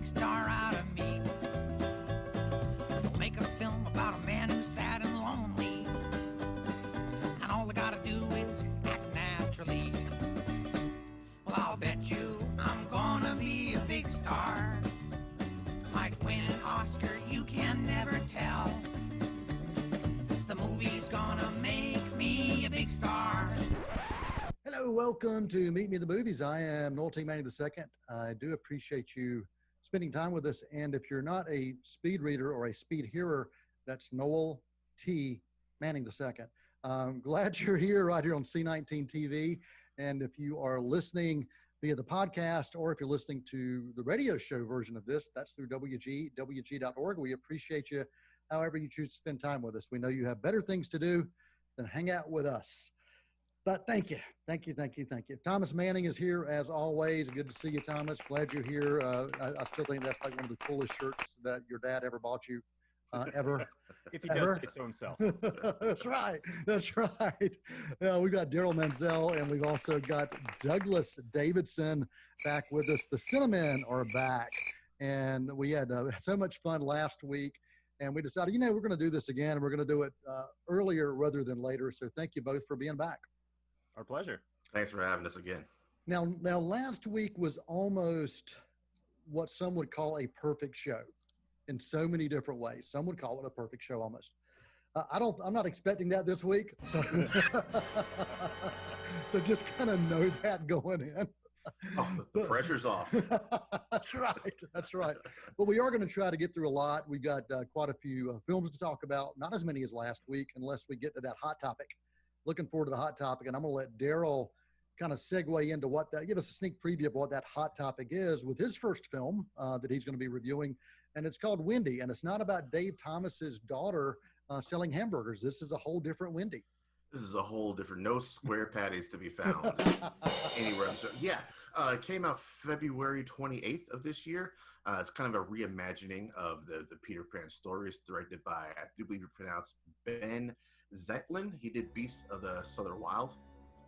big star out of me. They'll make a film about a man who's sad and lonely, and all I gotta do is act naturally. Well, I'll bet you I'm gonna be a big star. Might win an Oscar, you can never tell. The movie's gonna make me a big star. Hello, welcome to Meet Me at the Movies. I am Noel Thomas II. I do appreciate you spending time with us. And if you're not a speed reader or a speed hearer, that's Noel T. Manning II. I'm glad you're here right here on C19 TV. And if you are listening via the podcast, or if you're listening to the radio show version of this, that's through WGWG.org. We appreciate you however you choose to spend time with us. We know you have better things to do than hang out with us. But thank you. Thomas Manning is here as always. Good to see you, Thomas. Glad you're here. I still think that's like one of the coolest shirts that your dad ever bought you, ever. If he does say so himself. That's right. We've got Darryl Menzel, and we've also got Douglas Davidson back with us. The Cine-Men are back, and we had so much fun last week. And we decided, we're going to do this again, and we're going to do it earlier rather than later. So thank you both for being back. Our pleasure. Thanks for having us again. Now, last week was almost what some would call a perfect show in so many different ways. Some would call it a perfect show almost. I'm not expecting that this week. So, so just kind of know that going in. Oh, the pressure's off. That's right. But we are going to try to get through a lot. We've got quite a few films to talk about, not as many as last week, unless we get to that hot topic. Looking forward to the hot topic, and I'm going to let Darryl kind of segue into give us a sneak preview of what that hot topic is with his first film that he's going to be reviewing, and it's called Wendy, and it's not about Dave Thomas's daughter selling hamburgers. This is a whole different Wendy. This is a whole different, no square patties to be found anywhere. It came out February 28th of this year. It's kind of a reimagining of the Peter Pan story. It's directed by, I do believe you pronounce, Ben Zetlin. He did Beasts of the Southern Wild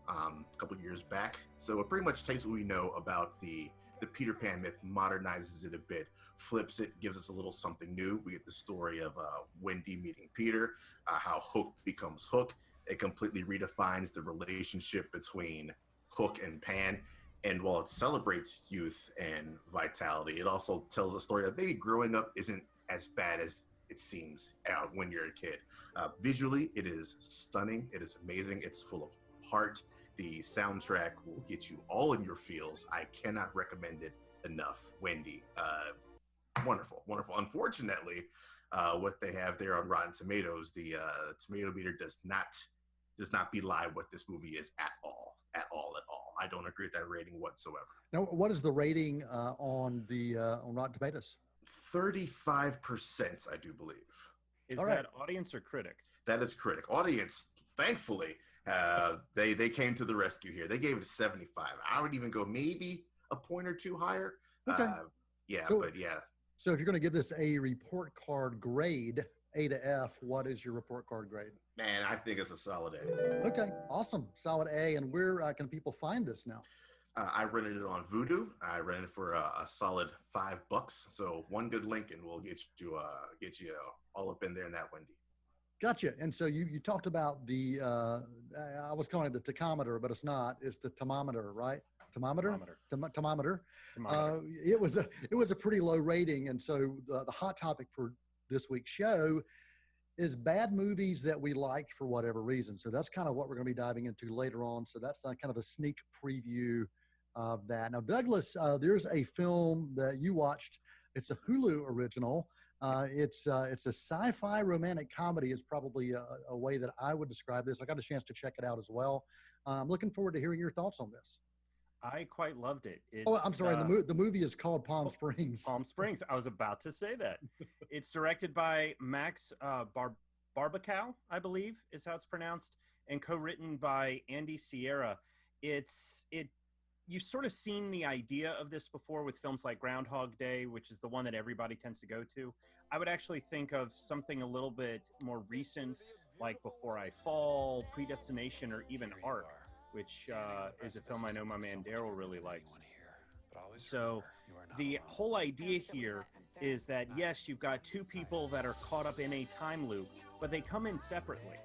a couple years back. So it pretty much takes what we know about the Peter Pan myth, modernizes it a bit, flips it, gives us a little something new. We get the story of Wendy meeting Peter, how Hook becomes Hook. It completely redefines the relationship between Hook and Pan. And while it celebrates youth and vitality, it also tells a story that maybe growing up isn't as bad as it seems when you're a kid. Visually, it is stunning. It is amazing. It's full of heart. The soundtrack will get you all in your feels. I cannot recommend it enough. Wendy, wonderful. Unfortunately, what they have there on Rotten Tomatoes, the tomato meter does not belie what this movie is at all. I don't agree with that rating whatsoever. Now, what is the rating on Rotten Tomatoes? 35%, I do believe. Is all that right. Audience or critic? That is critic. Audience, thankfully, they came to the rescue here. They gave it a 75. I would even go maybe a point or two higher. Okay. So if you're going to give this a report card grade, A to F, what is your report card grade? Man, I think it's a solid A. Okay, awesome. Solid A. And where can people find this now? I rented it on Vudu. I rented it for a solid $5. So one good link and we'll get you all up in there in that Wendy. Gotcha. And so you talked about the, I was calling it the tachometer, but it's not. It's the thermometer, right? Thermometer. It was a pretty low rating. And so the hot topic for this week's show is bad movies that we liked for whatever reason. So that's kind of what we're going to be diving into later on. So that's kind of a sneak preview of that. Now, Douglas, there's a film that you watched. It's a Hulu original. It's a sci-fi romantic comedy is probably a way that I would describe this. I got a chance to check it out as well. I'm looking forward to hearing your thoughts on this. I quite loved it. I'm sorry. The movie is called Palm Springs. Palm Springs. I was about to say that. It's directed by Max Barbacow, I believe is how it's pronounced, and co-written by Andy Sierra. You've sort of seen the idea of this before with films like Groundhog Day, which is the one that everybody tends to go to. I would actually think of something a little bit more recent, like Before I Fall, Predestination, or even Arc, which is a film I know my man Darryl really likes. So the whole idea here is that, yes, you've got two people that are caught up in a time loop, but they come in separately.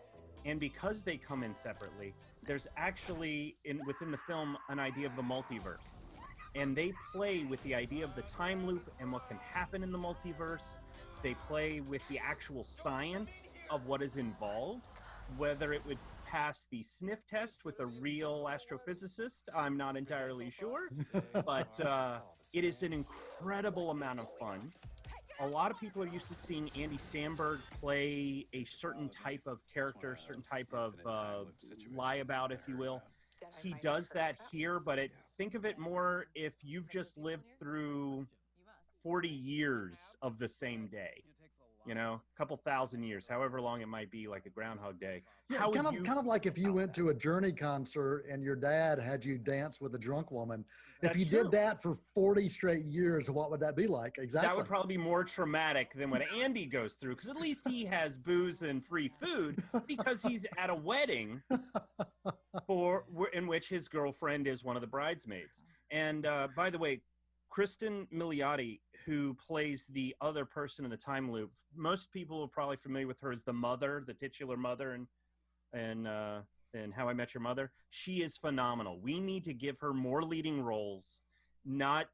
And because they come in separately, there's actually within the film an idea of the multiverse. And they play with the idea of the time loop and what can happen in the multiverse. They play with the actual science of what is involved, whether it would pass the sniff test with a real astrophysicist, I'm not entirely sure, but it is an incredible amount of fun. A lot of people are used to seeing Andy Samberg play a certain type of character, certain type of lieabout, if you will. He does that here, but think of it more if you've just lived through 40 years of the same day. You know, a couple thousand years, however long it might be, like a Groundhog Day. Yeah, kind of like if you went to a Journey concert and your dad had you dance with a drunk woman. If you did that for 40 straight years, what would that be like? Exactly. That would probably be more traumatic than what Andy goes through, because at least he has booze and free food because he's at a wedding in which his girlfriend is one of the bridesmaids. And by the way, Kristen Milioti, who plays the other person in the time loop, most people are probably familiar with her as the mother, the titular mother and How I Met Your Mother. She is phenomenal. We need to give her more leading roles, not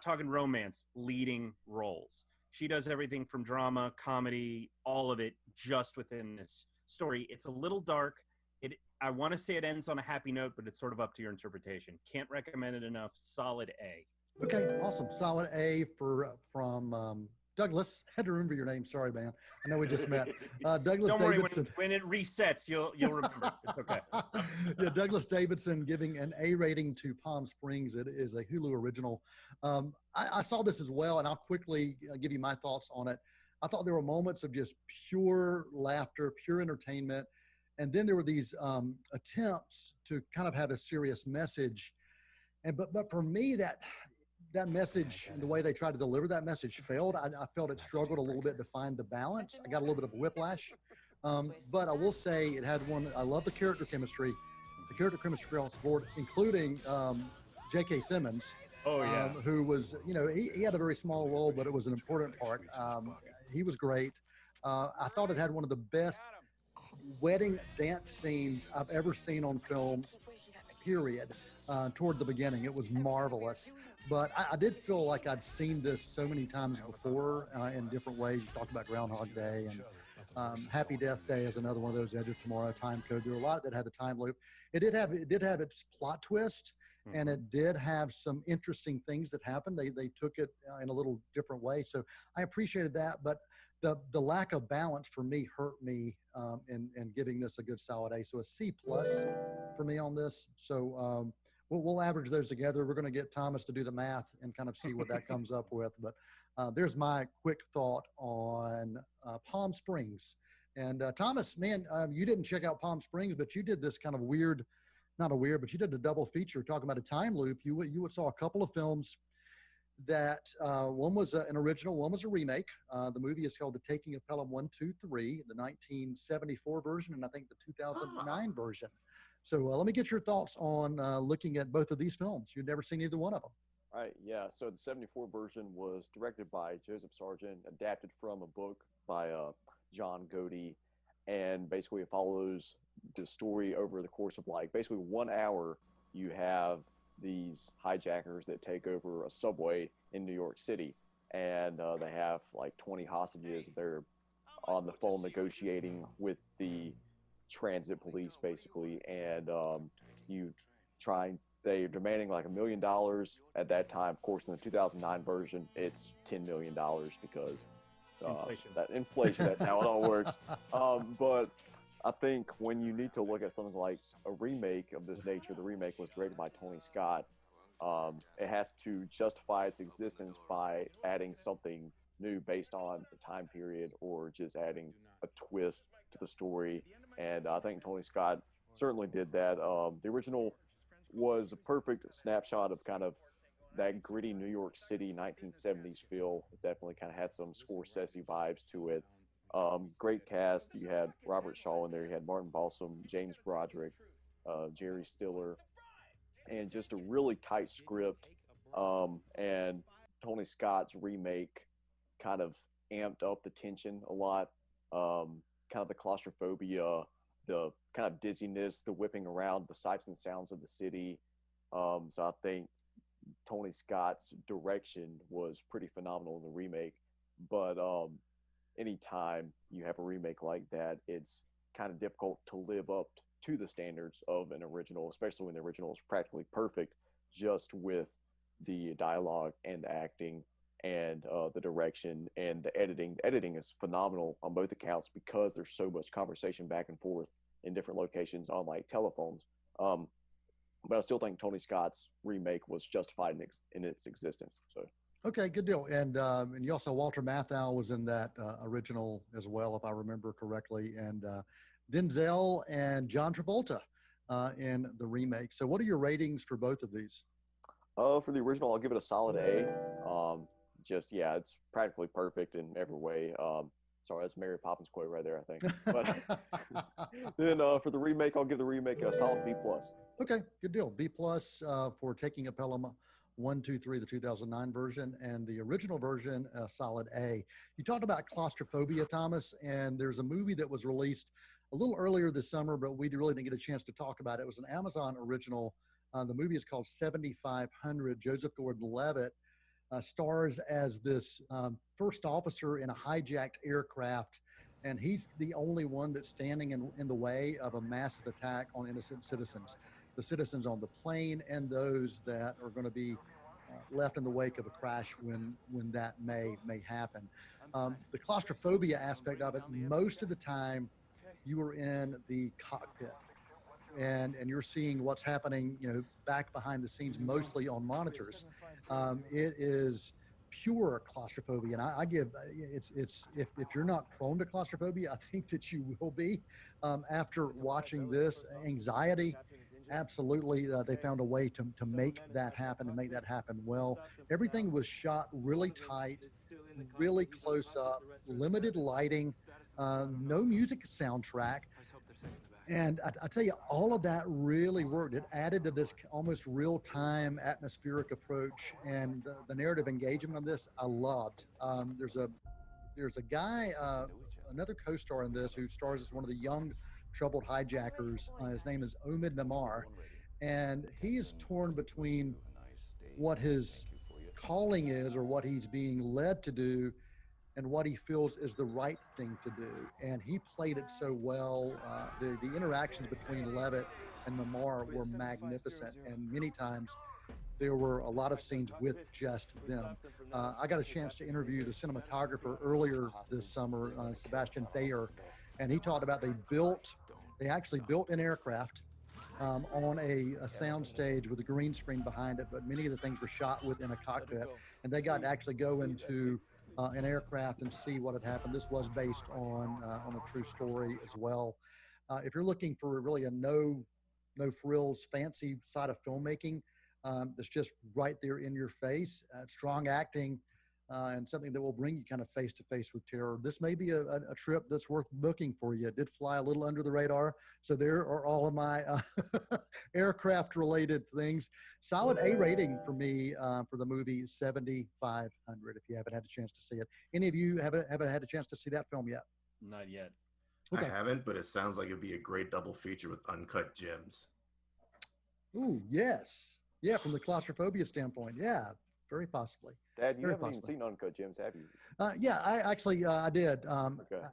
talking romance, leading roles. She does everything from drama, comedy, all of it just within this story. It's a little dark. I want to say it ends on a happy note, but it's sort of up to your interpretation. Can't recommend it enough. Solid A. Okay, awesome. Solid A from Douglas. I had to remember your name. Sorry, man. I know we just met. Douglas Don't worry, Davidson. when it resets, you'll remember. It's okay. Yeah, Douglas Davidson giving an A rating to Palm Springs. It is a Hulu original. I saw this as well, and I'll quickly give you my thoughts on it. I thought there were moments of just pure laughter, pure entertainment, and then there were these attempts to kind of have a serious message. But for me, that message and the way they tried to deliver that message failed. I felt it struggled a little bit to find the balance. I got a little bit of whiplash. But I will say it had one. I love the character chemistry. The character chemistry across the board, including J.K. Simmons. Oh, yeah. Who was, he had a very small role, but it was an important part. He was great. I thought it had one of the best wedding dance scenes I've ever seen on film, period. Toward the beginning, it was marvelous. But I did feel like I'd seen this so many times before in different ways. You talked about Groundhog Day and Happy Death Day is another one of those. Edge of Tomorrow, Time Code. There were a lot that had the time loop. It did have its plot twist, and it did have some interesting things that happened. They took it in a little different way. So I appreciated that. But the lack of balance for me hurt me in giving this a good solid A. So a C+ for me on this. So we'll average those together. We're going to get Thomas to do the math and kind of see what that comes up with. But there's my quick thought on Palm Springs. And Thomas, man, you didn't check out Palm Springs, but you did this kind of weird, but you did a double feature talking about a time loop. You saw a couple of films that one was an original, one was a remake. The movie is called The Taking of Pelham 1, 2, 3, the 1974 version, and I think the 2009 version. So let me get your thoughts on looking at both of these films. You've never seen either one of them. All right, yeah. So the 74 version was directed by Joseph Sargent, adapted from a book by John Gotti, and basically it follows the story over the course of basically 1 hour. You have these hijackers that take over a subway in New York City, and they have 20 hostages. They're on the phone negotiating with the transit police basically, and they're demanding $1 million at that time. Of course, in the 2009 version, it's $10 million because inflation. That's how it all works. But I think when you need to look at something like a remake of this nature, the remake was directed by Tony Scott. It has to justify its existence by adding something new based on the time period, or just adding a twist to the story. And I think Tony Scott certainly did that. The original was a perfect snapshot of kind of that gritty New York City 1970s feel. It definitely kind of had some Scorsese vibes to it. Great cast. You had Robert Shaw in there. You had Martin Balsam, James Broderick, Jerry Stiller, and just a really tight script. And Tony Scott's remake kind of amped up the tension a lot. Kind of the claustrophobia, the kind of dizziness, the whipping around, the sights and sounds of the city. So I think Tony Scott's direction was pretty phenomenal in the remake. But anytime you have a remake like that, it's kind of difficult to live up to the standards of an original, especially when the original is practically perfect, just with the dialogue and the acting and the direction and the editing. The editing is phenomenal on both accounts because there's so much conversation back and forth in different locations on like telephones. But I still think Tony Scott's remake was justified in its existence. So. Okay, good deal. And you also, Walter Matthau was in that original as well, if I remember correctly, and Denzel and John Travolta in the remake. So what are your ratings for both of these? For the original, I'll give it a solid A. It's practically perfect in every way. Sorry, that's Mary Poppins quote right there, I think. But then for the remake, I'll give the remake a solid B+. Okay, good deal. B+ for Taking of Pelham 1, 2, 3, the 2009 version, and the original version, a solid A. You talked about claustrophobia, Thomas, and there's a movie that was released a little earlier this summer, but we really didn't get a chance to talk about it. It was an Amazon original. The movie is called 7500. Joseph Gordon-Levitt stars as this first officer in a hijacked aircraft, and he's the only one that's standing in the way of a massive attack on innocent citizens. The citizens on the plane and those that are going to be left in the wake of a crash when that may happen. The claustrophobia aspect of it, most of the time you are in the cockpit and you're seeing what's happening, back behind the scenes, mostly on monitors. It is pure claustrophobia, and I give if you're not prone to claustrophobia, I think that you will be after watching this. Anxiety, absolutely. They found a way to make that happen and make that happen well. Everything was shot really tight, really close up, limited lighting, no music soundtrack. And I tell you, all of that really worked. It added to this almost real-time atmospheric approach, and the narrative engagement on this I loved. There's a guy, another co-star in this, who stars as one of the young troubled hijackers. His name is Omid Memar, and he is torn between what his calling is or what he's being led to do and what he feels is the right thing to do. And he played it so well. The interactions between Levitt and Memar were magnificent, and many times there were a lot of scenes with just them. I got a chance to interview the cinematographer earlier this summer, Sebastian Thayer, and he talked about they actually built an aircraft on a sound stage with a green screen behind it, but many of the things were shot within a cockpit, and they got to actually go into an aircraft and see what had happened. This was based on a true story as well. If you're looking for really a no frills, fancy side of filmmaking, that's just right there in your face, strong acting, and something that will bring you kind of face to face with terror. This may be a trip that's worth booking for you. It did fly a little under the radar, so there are all of my aircraft related things. Solid A rating for me for the movie 7500, if you haven't had a chance to see it. Any of you haven't had a chance to see that film yet? Not yet. Okay. I haven't, but it sounds like it'd be a great double feature with Uncut Gems. Ooh, yes. Yeah, from the claustrophobia standpoint. Yeah, very possibly. Dad, you Very haven't possibly. even seen Uncut Gems, have you? Yeah, I did. Okay.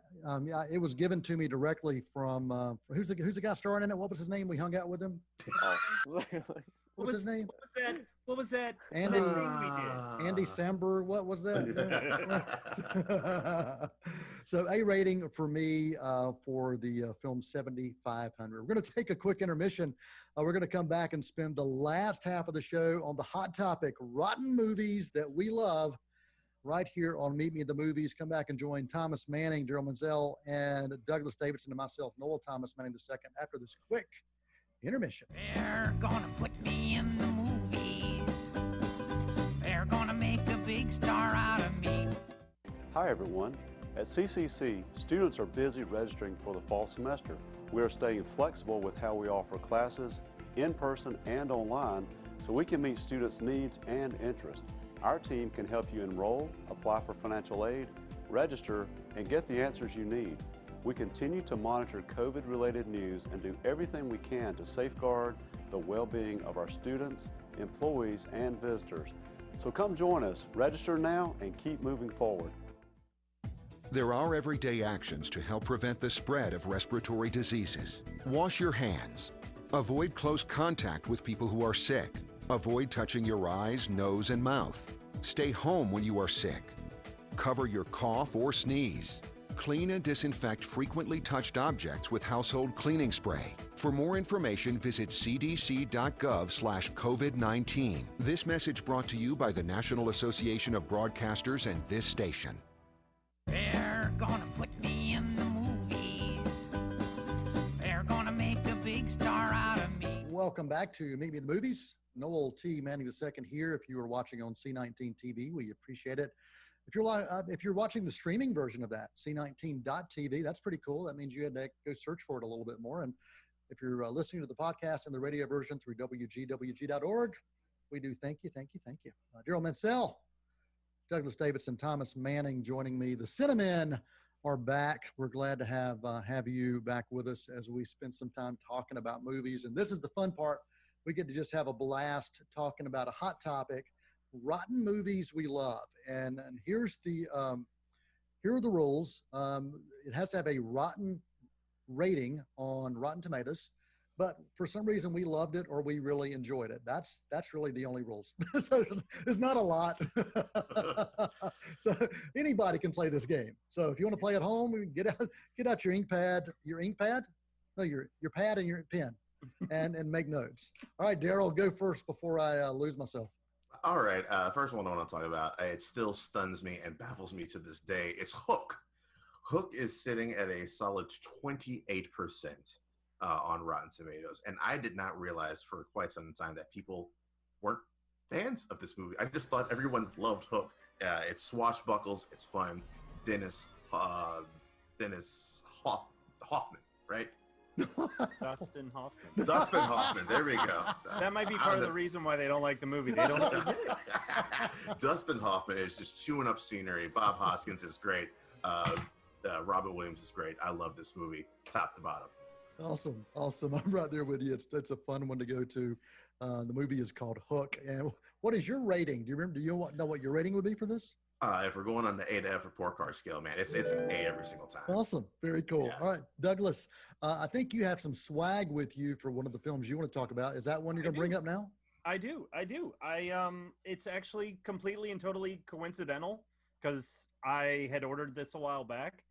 Yeah, it was given to me directly from who's the guy starring in it? What was his name? We hung out with him. Oh. What was his name? What was that? Andy. That thing we did? Andy Samberg. What was that? So A rating for me for the film 7500. We're going to take a quick intermission. We're going to come back and spend the last half of the show on the hot topic, rotten movies that we love, right here on Meet Me at the Movies. Come back and join Thomas Manning, Darryl Menzel, and Douglas Davidson, and myself, Noel Thomas Manning II, after this quick intermission. They're gonna put me in the movies. They're gonna make a big star out of me. Hi everyone. At CCC, students are busy registering for the fall semester. We are staying flexible with how we offer classes, in person and online, so we can meet students' needs and interests. Our team can help you enroll, apply for financial aid, register, and get the answers you need. We continue to monitor COVID-related news and do everything we can to safeguard the well-being of our students, employees, and visitors. So come join us, register now, and keep moving forward. There are everyday actions to help prevent the spread of respiratory diseases. Wash your hands. Avoid close contact with people who are sick. Avoid touching your eyes, nose, and mouth. Stay home when you are sick. Cover your cough or sneeze. Clean and disinfect frequently touched objects with household cleaning spray. For more information, visit cdc.gov/COVID-19. This message brought to you by the National Association of Broadcasters and this station. They're gonna put me in the movies. They're gonna make a big star out of me. Welcome back to Meet Me in the Movies. Noel T. Manning II here. If you are watching on C19 TV, we appreciate it. If you're watching the streaming version of that, C19.TV, that's pretty cool. That means you had to go search for it a little bit more. And if you're listening to the podcast and the radio version through WGWG.org, we do thank you. Darryl Mansell, Douglas Davidson, Thomas Manning joining me. The Cine-Men are back. We're glad to have you back with us as we spend some time talking about movies. And this is the fun part. We get to just have a blast talking about a hot topic, rotten movies we love. And here are the rules. It has to have a rotten rating on Rotten Tomatoes, but for some reason we loved it or we really enjoyed it. That's really the only rules. So there's not a lot. So anybody can play this game. So if you want to play at home, get out your ink pad, your pad and your pen and make notes. All right, Darryl, go first before I lose myself. All right. First one I want to talk about, it still stuns me and baffles me to this day. It's Hook. Hook is sitting at a solid 28% on Rotten Tomatoes. And I did not realize for quite some time that people weren't fans of this movie. I just thought everyone loved Hook. It swashbuckles. It's fun. Dennis Hoffman, right? Dustin Hoffman. Dustin Hoffman. There we go. That might be part of the reason why they don't like the movie. They don't know who's in it. Dustin Hoffman is just chewing up scenery. Bob Hoskins is great. Robin Williams is great. I love this movie, top to bottom. Awesome. I'm right there with you. It's a fun one to go to. The movie is called Hook. And what is your rating? Do you know what your rating would be for this? If we're going on the A to F report card scale, man, it's an A every single time. Awesome. Very cool. Yeah. All right, Douglas, I think you have some swag with you for one of the films you want to talk about. Is that one you're going to bring up now? I do. It's actually completely and totally coincidental because I had ordered this a while back,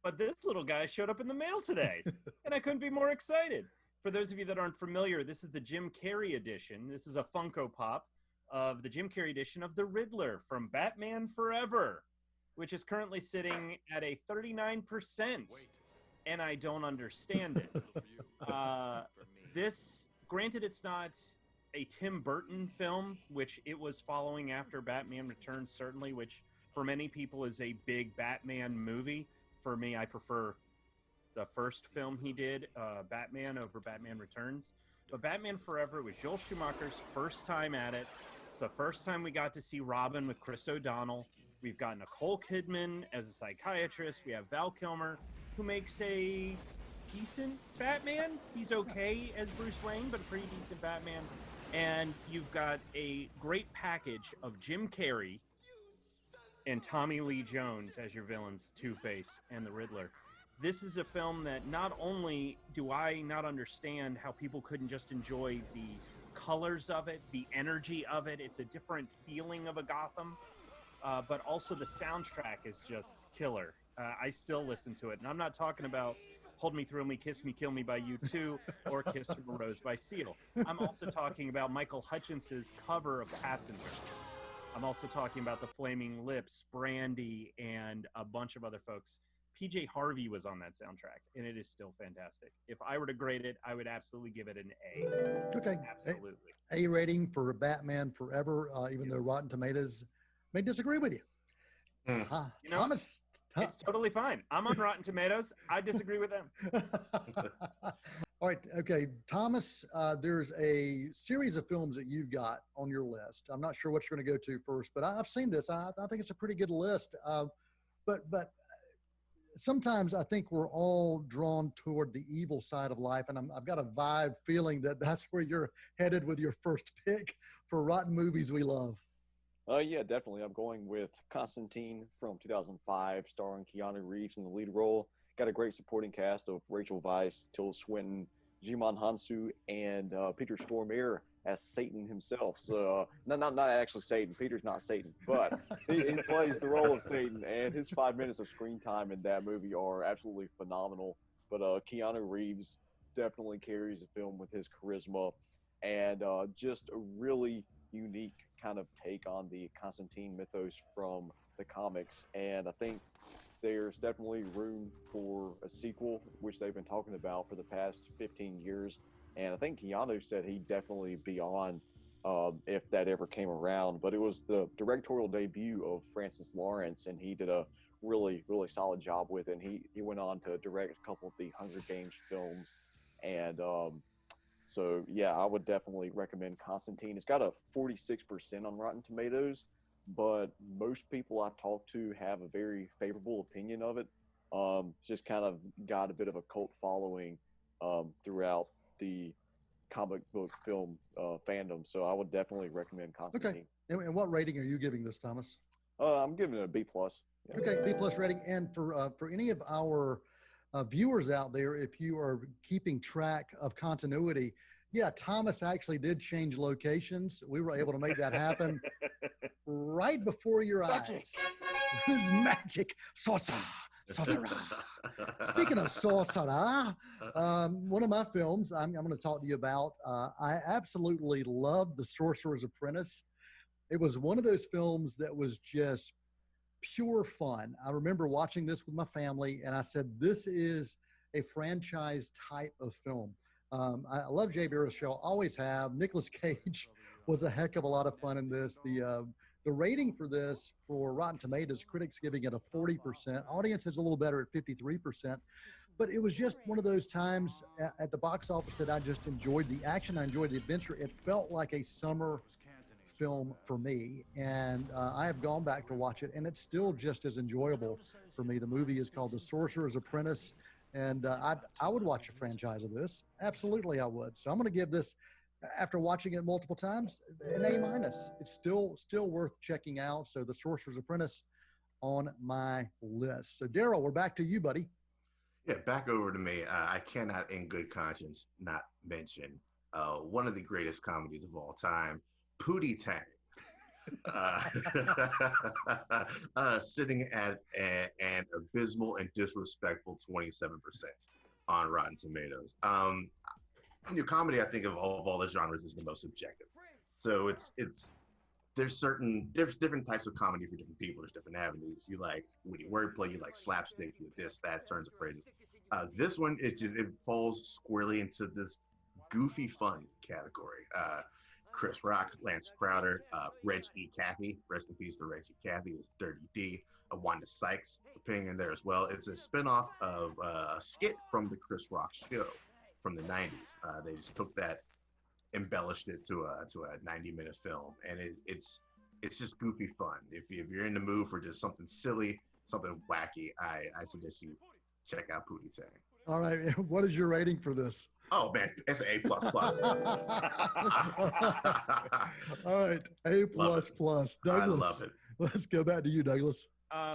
but this little guy showed up in the mail today and I couldn't be more excited. For those of you that aren't familiar, this is the Jim Carrey edition. This is a Funko Pop of the Jim Carrey edition of the Riddler from Batman Forever, which is currently sitting at a 39%, and I don't understand it. This, granted, it's not a Tim Burton film, which it was following after Batman Returns, certainly, which for many people is a big Batman movie. For me, I prefer the first film he did, Batman, over Batman Returns. But Batman Forever was Joel Schumacher's first time at it. It's the first time we got to see Robin with Chris O'Donnell. We've got Nicole Kidman as a psychiatrist. We have Val Kilmer, who makes a decent Batman. He's okay as Bruce Wayne, but a pretty decent Batman. And you've got a great package of Jim Carrey and Tommy Lee Jones as your villains, Two-Face and the Riddler. This is a film that not only do I not understand how people couldn't just enjoy the colors of it, the energy of it. It's a different feeling of a Gotham, but also the soundtrack is just killer. I still listen to it, and I'm not talking about Hold Me, Thrill Me, Kiss Me, Kill Me by U2 or Kiss from a Rose by Seal. I'm also talking about Michael Hutchinson's cover of Passenger. I'm also talking about the Flaming Lips, Brandy, and a bunch of other folks. PJ Harvey was on that soundtrack, and it is still fantastic. If I were to grade it, I would absolutely give it an A. Okay. Absolutely. A rating for Batman Forever, even though Rotten Tomatoes may disagree with you. Thomas. It's totally fine. I'm on Rotten Tomatoes. I disagree with them. All right. Okay. Thomas, there's a series of films that you've got on your list. I'm not sure what you're going to go to first, but I've seen this. I think it's a pretty good list. But sometimes I think we're all drawn toward the evil side of life. And I've got a vibe feeling that that's where you're headed with your first pick for rotten movies we love. Yeah, definitely. I'm going with Constantine from 2005, starring Keanu Reeves in the lead role. Got a great supporting cast of Rachel Weisz, Tilda Swinton, Jimon Hansu, and Peter Stormare as Satan himself. So, not actually Satan. Peter's not Satan, but he plays the role of Satan, and his 5 minutes of screen time in that movie are absolutely phenomenal. But Keanu Reeves definitely carries the film with his charisma and just a really unique kind of take on the Constantine mythos from the comics. And I think there's definitely room for a sequel, which they've been talking about for the past 15 years. And I think Keanu said he'd definitely be on if that ever came around. But it was the directorial debut of Francis Lawrence, and he did a really, really solid job with it. And he went on to direct a couple of the Hunger Games films. And so, yeah, I would definitely recommend Constantine. It's got a 46% on Rotten Tomatoes, but most people I've talked to have a very favorable opinion of it. It's just kind of got a bit of a cult following throughout the comic book film fandom. So I would definitely recommend Constantine. Okay. And what rating are you giving this, Thomas? I'm giving it a B+. Yeah. Okay, B+ rating. And for any of our viewers out there, if you are keeping track of continuity, yeah, Thomas actually did change locations. We were able to make that happen right before your eyes. It was magic. Sorcerer. Speaking of Sorcerer, one of my films I'm going to talk to you about, I absolutely loved The Sorcerer's Apprentice. It was one of those films that was just pure fun. I remember watching this with my family, and I said, this is a franchise type of film. I love Jay Baruchel, always have. Nicolas Cage was a heck of a lot of fun in this. The rating for this for Rotten Tomatoes, critics giving it a 40%. Audience is a little better at 53%. But it was just one of those times at the box office that I just enjoyed the action. I enjoyed the adventure. It felt like a summer film for me, and I have gone back to watch it, and it's still just as enjoyable for me. The movie is called The Sorcerer's Apprentice, and I would watch a franchise of this. Absolutely, I would. So I'm going to give this, after watching it multiple times, an A-. It's still worth checking out. So The Sorcerer's Apprentice on my list. So Darryl, we're back to you, buddy. Yeah, back over to me. I cannot in good conscience not mention one of the greatest comedies of all time, Pootie Tang. Sitting at an abysmal and disrespectful 27% on Rotten Tomatoes. New comedy, I think of all the genres, is the most subjective. So there's different types of comedy for different people. There's different avenues. You like witty wordplay, you like slapstick, you this, that, turns of phrases. This one is it falls squarely into this goofy fun category. Chris Rock, Lance Crowder, Reg E. Cathy, rest in peace to Reg E. Cathy, was Dirty D, Wanda Sykes appearing in there as well. It's a spinoff of a skit from the Chris Rock show from the 90s. They just took that, embellished it to a 90-minute film, and it's just goofy fun. If you're in the mood for just something silly, something wacky, I suggest you check out Pootie Tang. All right, what is your rating for this? Oh man, it's an A++. All right, A++. Douglas, I love it. Let's go back to you, Douglas.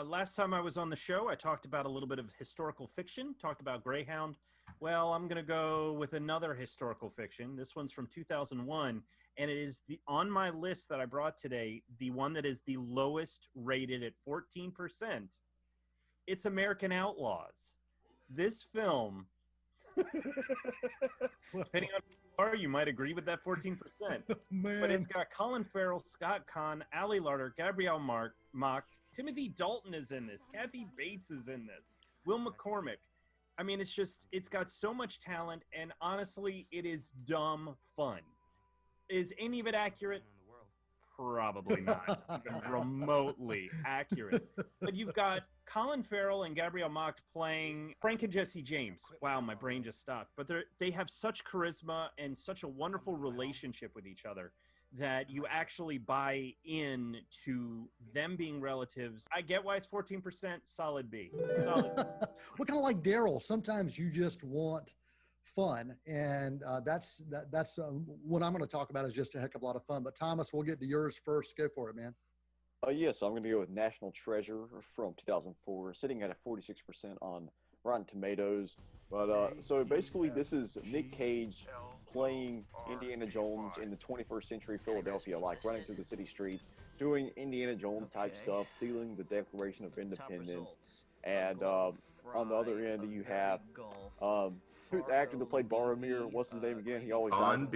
Last time I was on the show, I talked about a little bit of historical fiction, talked about Greyhound. Well, I'm going to go with another historical fiction. This one's from 2001, and it is on my list that I brought today, the one that is the lowest rated at 14%. It's American Outlaws. This film, depending on who you are, you might agree with that 14%. Man. But it's got Colin Farrell, Scott Conn, Ali Larter, Gabrielle Mocked, Timothy Dalton is in this, Kathy Bates is in this, Will McCormick. I mean, it's got so much talent, and honestly, it is dumb fun. Is any of it accurate? Probably not even remotely accurate. But you've got Colin Farrell and Gabrielle Macht playing Frank and Jesse James. Wow, my brain just stopped. But they have such charisma and such a wonderful relationship with each other that you actually buy in to them being relatives. I get why it's 14%. Solid B. Solid. Well, kind of like Darryl. Sometimes you just want fun, and that's what I'm going to talk about is just a heck of a lot of fun. But Thomas, we'll get to yours first. Go for it, man. So I'm going to go with National Treasure from 2004, sitting at a 46% on Rotten Tomatoes. But so basically, this is Nick Cage playing Indiana Jones in the 21st century Philadelphia, like running through the city streets, doing Indiana Jones type stuff, stealing the Declaration of Independence. And on the other end, you have the actor that played Boromir. What's his name again? He always dies.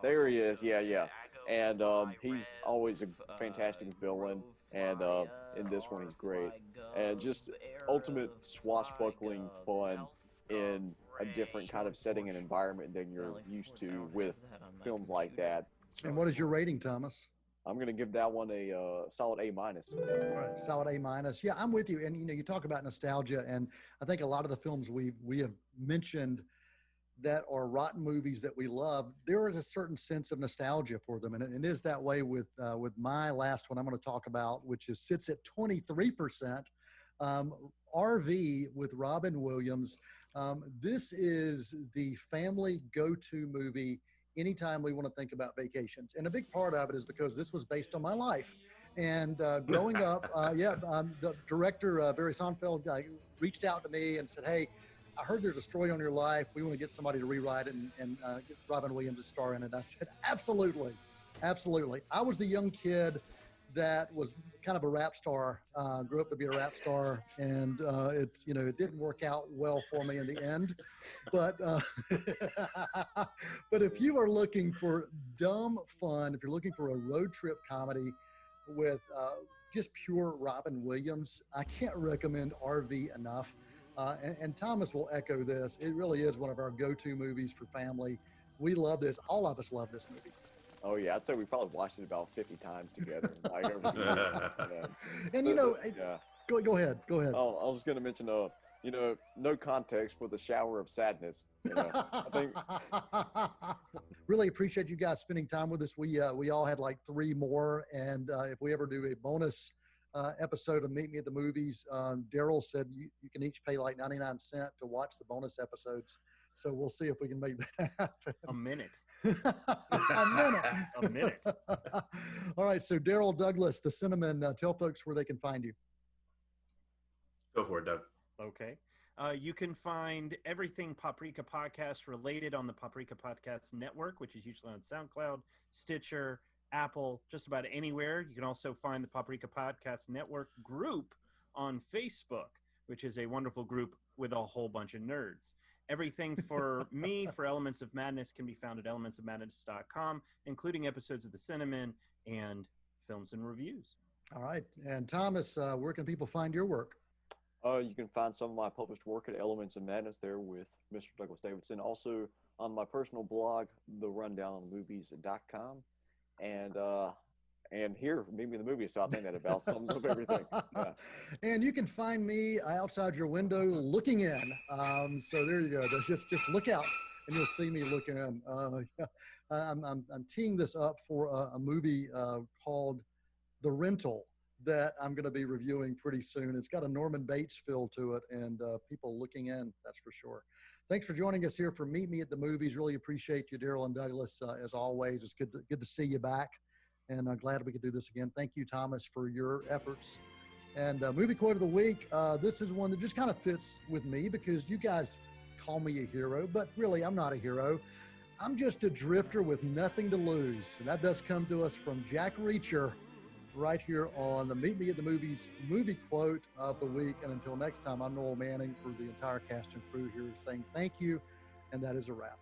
There he is. Yeah. And he's always a fantastic villain, and in this one he's great. And just ultimate swashbuckling fun in a different kind of setting and environment than you're used to with films like that. And what is your rating, Thomas? I'm going to give that one a solid A-. All right, solid A-. Yeah, I'm with you. And, you talk about nostalgia, and I think a lot of the films we have mentioned that are rotten movies that we love, there is a certain sense of nostalgia for them. And it is that way with my last one I'm going to talk about, which sits at 23%, RV with Robin Williams. This is the family go-to movie anytime we want to think about vacations. And a big part of it is because this was based on my life. And growing up, the director, Barry Sonnenfeld, reached out to me and said, hey, I heard there's a story on your life. We want to get somebody to rewrite it and get Robin Williams to star in it. I said, absolutely. Absolutely. I was the young kid that was kind of a rap star, grew up to be a rap star. And it didn't work out well for me in the end. But, but if you are looking for dumb fun, if you're looking for a road trip comedy with just pure Robin Williams, I can't recommend RV enough. And Thomas will echo this. It really is one of our go-to movies for family. We love this. All of us love this movie. Oh, yeah. I'd say we probably watched it about 50 times together. And, go ahead. Oh, I was going to mention, no context for the shower of sadness. I think. Really appreciate you guys spending time with us. We all had like 3 more. And if we ever do a bonus episode of Meet Me at the Movies, Darryl said you can each pay like 99 cents to watch the bonus episodes. So we'll see if we can make that happen. A minute. A minute. All right. So Darryl Douglas, the Cine-Men, tell folks where they can find you. Go for it, Doug. Okay. You can find everything Paprika Podcast related on the Paprika Podcast Network, which is usually on SoundCloud, Stitcher, Apple, just about anywhere. You can also find the Paprika Podcast Network group on Facebook, which is a wonderful group with a whole bunch of nerds. Everything for me, for Elements of Madness, can be found at elementsofmadness.com, including episodes of the Cine-Men and films and reviews. All right. And Thomas, where can people find your work? You can find some of my published work at Elements of Madness there with Mr. Douglas Davidson. Also on my personal blog, therundownonmovies.com. And here, Meet Me in the Movies. So I think that about sums up everything. Yeah. And you can find me outside your window looking in. So there you go. Just look out and you'll see me looking in. I'm teeing this up for a movie called The Rental that I'm going to be reviewing pretty soon. It's got a Norman Bates feel to it, and people looking in, that's for sure. Thanks for joining us here for Meet Me at the Movies. Really appreciate you, Darryl and Douglas, as always. It's good to see you back, and I'm glad we could do this again. Thank you, Thomas, for your efforts. And movie quote of the week, this is one that just kind of fits with me because you guys call me a hero, but really I'm not a hero. I'm just a drifter with nothing to lose. And that does come to us from Jack Reacher right here on the Meet Me at the Movies movie quote of the week. And until next time, I'm Noel Manning for the entire cast and crew here saying thank you. And that is a wrap.